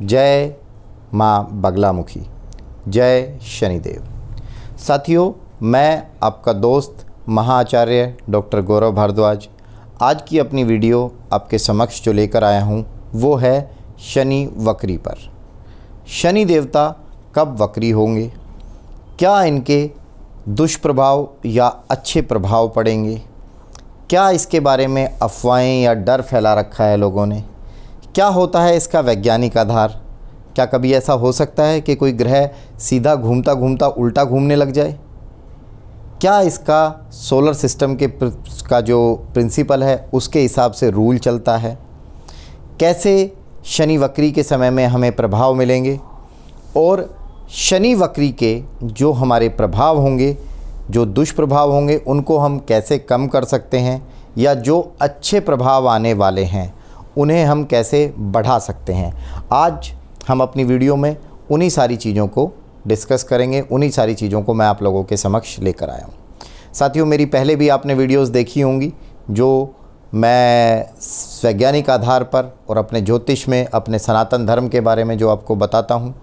जय माँ बगलामुखी, जय शनिदेव। साथियों, मैं आपका दोस्त महाआचार्य डॉक्टर गौरव भारद्वाज आज की अपनी वीडियो आपके समक्ष जो लेकर आया हूँ वो है शनि वक्री पर। शनि देवता कब वक्री होंगे, क्या इनके दुष्प्रभाव या अच्छे प्रभाव पड़ेंगे, क्या इसके बारे में अफवाहें या डर फैला रखा है लोगों ने, क्या होता है इसका वैज्ञानिक आधार, क्या कभी ऐसा हो सकता है कि कोई ग्रह सीधा घूमता घूमता उल्टा घूमने लग जाए, क्या इसका सोलर सिस्टम का जो प्रिंसिपल है उसके हिसाब से रूल चलता है, कैसे शनि वक्री के समय में हमें प्रभाव मिलेंगे और शनि वक्री के जो हमारे प्रभाव होंगे, जो दुष्प्रभाव होंगे, उनको हम कैसे कम कर सकते हैं या जो अच्छे प्रभाव आने वाले हैं उन्हें हम कैसे बढ़ा सकते हैं। आज हम अपनी वीडियो में उन्हीं सारी चीज़ों को डिस्कस करेंगे, उन्हीं सारी चीज़ों को मैं आप लोगों के समक्ष लेकर आया हूँ। साथियों, मेरी पहले भी आपने वीडियोस देखी होंगी जो मैं वैज्ञानिक आधार पर और अपने ज्योतिष में, अपने सनातन धर्म के बारे में जो आपको बताता हूँ,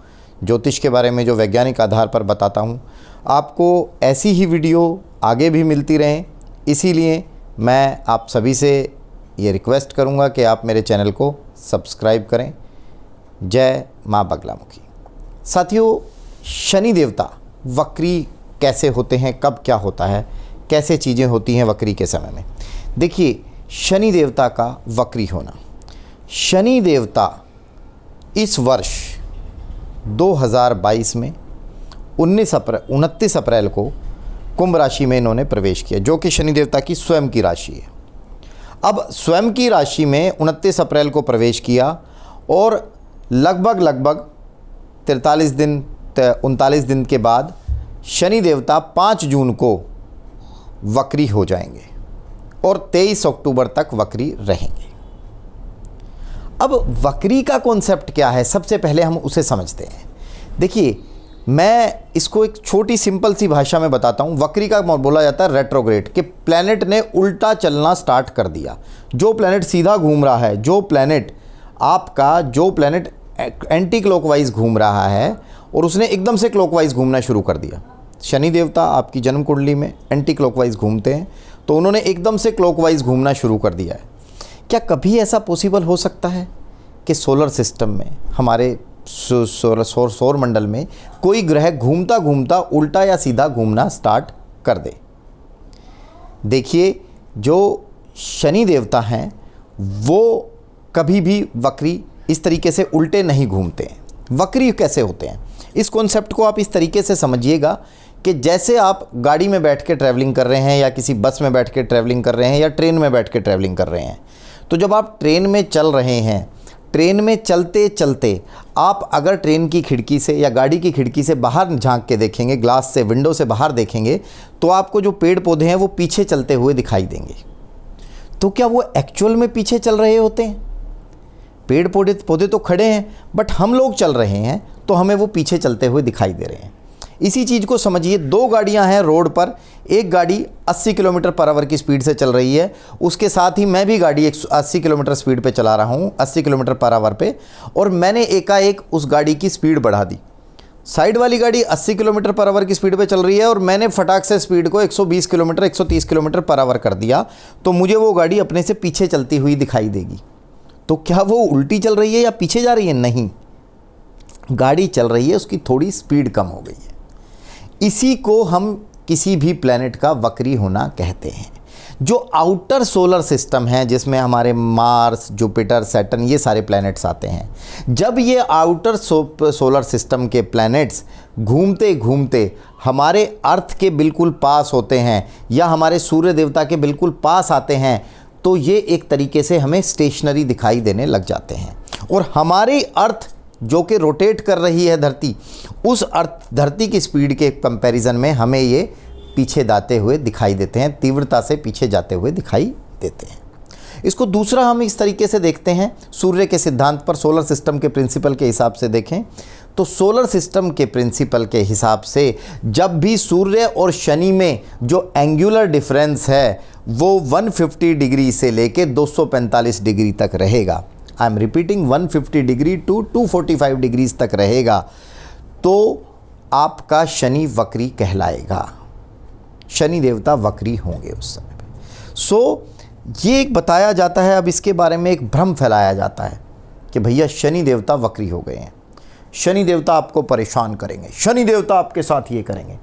ज्योतिष के बारे में जो वैज्ञानिक आधार पर बताता हूँ, आपको ऐसी ही वीडियो आगे भी मिलती रहें। इसीलिए मैं आप सभी से ये रिक्वेस्ट करूँगा कि आप मेरे चैनल को सब्सक्राइब करें। जय माँ बगलामुखी। साथियों, शनि देवता वक्री कैसे होते हैं, कब क्या होता है, कैसे चीज़ें होती हैं वक्री के समय में। देखिए, शनि देवता का वक्री होना, शनि देवता इस वर्ष 2022 में 29 अप्रैल को कुंभ राशि में इन्होंने प्रवेश किया, जो कि शनि देवता की स्वयं की राशि है। अब स्वयं की राशि में 29 अप्रैल को प्रवेश किया और लगभग 39 दिन के बाद शनि देवता 5 जून को वक्री हो जाएंगे और 23 अक्टूबर तक वक्री रहेंगे। अब वक्री का कॉन्सेप्ट क्या है, सबसे पहले हम उसे समझते हैं। देखिए, मैं इसको एक छोटी सिंपल सी भाषा में बताता हूँ। वक्री का बोला जाता है रेट्रोग्रेड, कि प्लैनेट ने उल्टा चलना स्टार्ट कर दिया। जो प्लैनेट सीधा घूम रहा है, जो प्लैनेट एंटी क्लॉकवाइज घूम रहा है और उसने एकदम से क्लॉकवाइज घूमना शुरू कर दिया। शनि देवता आपकी जन्म कुंडली में एंटी क्लॉकवाइज घूमते हैं, तो उन्होंने एकदम से क्लॉकवाइज घूमना शुरू कर दिया है। क्या कभी ऐसा पॉसिबल हो सकता है कि सोलर सिस्टम में, हमारे सौर मंडल में कोई ग्रह घूमता घूमता उल्टा या सीधा घूमना स्टार्ट कर दे? देखिए, जो शनि देवता हैं वो कभी भी वक्री इस तरीके से उल्टे नहीं घूमते हैं। वक्री कैसे होते हैं, इस कॉन्सेप्ट को आप इस तरीके से समझिएगा कि जैसे आप गाड़ी में बैठ के ट्रैवलिंग कर रहे हैं या किसी बस में बैठ के ट्रैवलिंग कर रहे हैं या ट्रेन में बैठ के ट्रैवलिंग कर रहे हैं, तो जब आप ट्रेन में चल रहे हैं, ट्रेन में चलते चलते आप अगर ट्रेन की खिड़की से या गाड़ी की खिड़की से बाहर झांक के देखेंगे, ग्लास से, विंडो से बाहर देखेंगे, तो आपको जो पेड़ पौधे हैं वो पीछे चलते हुए दिखाई देंगे। तो क्या वो एक्चुअल में पीछे चल रहे होते हैं? पेड़ पौधे तो खड़े हैं, बट हम लोग चल रहे हैं तो हमें वो पीछे चलते हुए दिखाई दे रहे हैं। इसी चीज़ को समझिए, 2 गाड़ियां हैं रोड पर, एक गाड़ी 80 किलोमीटर पर आवर की स्पीड से चल रही है, उसके साथ ही मैं भी गाड़ी 80 किलोमीटर स्पीड पे चला रहा हूँ, 80 किलोमीटर पर आवर पे, और मैंने एकाएक उस गाड़ी की स्पीड बढ़ा दी। साइड वाली गाड़ी 80 किलोमीटर पर आवर की स्पीड पे चल रही है और मैंने फटाक से स्पीड को 120 किलोमीटर 130 किलोमीटर पर आवर कर दिया, तो मुझे वो गाड़ी अपने से पीछे चलती हुई दिखाई देगी। तो क्या वो उल्टी चल रही है या पीछे जा रही है? नहीं, गाड़ी चल रही है, उसकी थोड़ी स्पीड कम हो गई है। इसी को हम किसी भी प्लैनेट का वक्री होना कहते हैं। जो आउटर सोलर सिस्टम है, जिसमें हमारे मार्स, जुपिटर, सैटर्न, ये सारे प्लैनेट्स आते हैं, जब ये आउटर सोलर सिस्टम के प्लैनेट्स घूमते घूमते हमारे अर्थ के बिल्कुल पास होते हैं या हमारे सूर्य देवता के बिल्कुल पास आते हैं, तो ये एक तरीके से हमें स्टेशनरी दिखाई देने लग जाते हैं और हमारी अर्थ जो कि रोटेट कर रही है धरती, उस धरती की स्पीड के कंपैरिजन में हमें ये पीछे जाते हुए दिखाई देते हैं, तीव्रता से पीछे जाते हुए दिखाई देते हैं। इसको दूसरा हम इस तरीके से देखते हैं, सूर्य के सिद्धांत पर, सोलर सिस्टम के प्रिंसिपल के हिसाब से देखें तो सोलर सिस्टम के प्रिंसिपल के हिसाब से जब भी सूर्य और शनि में जो एंगुलर डिफरेंस है वो 150 डिग्री से लेके 245 डिग्री तक रहेगा। I am repeating 150 degree to 245 degrees तक रहेगा तो आपका शनि वक्री कहलाएगा, शनि देवता वक्री होंगे उस समय पे। सो ये एक बताया जाता है, अब इसके बारे में एक भ्रम फैलाया जाता है कि भैया शनि देवता वक्री हो गए हैं, शनि देवता आपको परेशान करेंगे, शनि देवता आपके साथ ये करेंगे।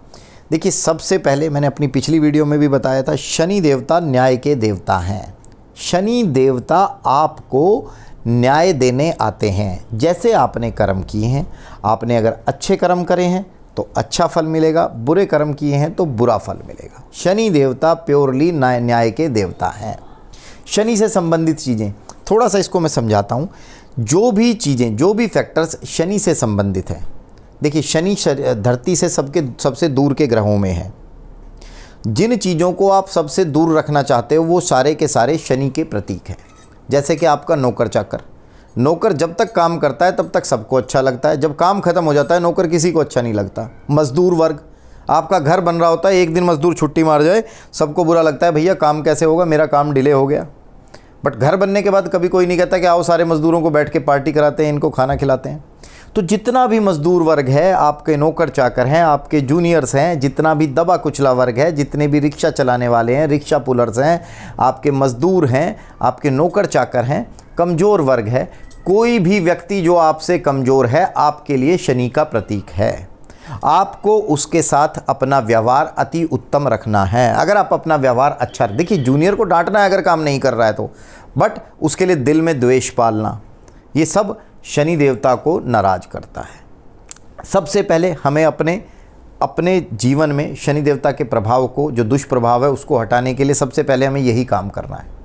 देखिए सबसे पहले मैंने अपनी पिछली वीडियो में भी बताया था, शनि देवता न्याय के देवता हैं। शनि देवता आपको न्याय देने आते हैं। जैसे आपने कर्म किए हैं, आपने अगर अच्छे कर्म करे हैं तो अच्छा फल मिलेगा, बुरे कर्म किए हैं तो बुरा फल मिलेगा। शनि देवता प्योरली न्याय के देवता हैं। शनि से संबंधित चीज़ें थोड़ा सा इसको मैं समझाता हूँ। जो भी चीज़ें, जो भी फैक्टर्स शनि से संबंधित हैं, देखिए शनि धरती से सबसे दूर के ग्रहों में है। जिन चीज़ों को आप सबसे दूर रखना चाहते हो वो सारे के सारे शनि के प्रतीक हैं। जैसे कि आपका नौकर चाकर, नौकर जब तक काम करता है तब तक सबको अच्छा लगता है, जब काम खत्म हो जाता है नौकर किसी को अच्छा नहीं लगता। मजदूर वर्ग, आपका घर बन रहा होता है, एक दिन मजदूर छुट्टी मार जाए सबको बुरा लगता है, भैया काम कैसे होगा, मेरा काम डिले हो गया। बट घर बनने के बाद कभी कोई नहीं कहता कि आओ सारे मजदूरों को बैठ के पार्टी कराते हैं, इनको खाना खिलाते हैं। तो जितना भी मजदूर वर्ग है, आपके नौकर चाकर हैं, आपके जूनियर्स हैं, जितना भी दबा कुचला वर्ग है, जितने भी रिक्शा चलाने वाले हैं, रिक्शा पुलर्स हैं, आपके मजदूर हैं, आपके नौकर चाकर हैं, कमज़ोर वर्ग है, कोई भी व्यक्ति जो आपसे कमज़ोर है आपके लिए शनि का प्रतीक है। आपको उसके साथ अपना व्यवहार अति उत्तम रखना है। अगर आप अपना व्यवहार अच्छा, देखिए जूनियर को डांटना है अगर काम नहीं कर रहा है तो, बट उसके लिए दिल में द्वेष पालना, ये सब शनि देवता को नाराज करता है। सबसे पहले हमें अपने जीवन में शनि देवता के प्रभाव को, जो दुष्प्रभाव है उसको हटाने के लिए सबसे पहले हमें यही काम करना है।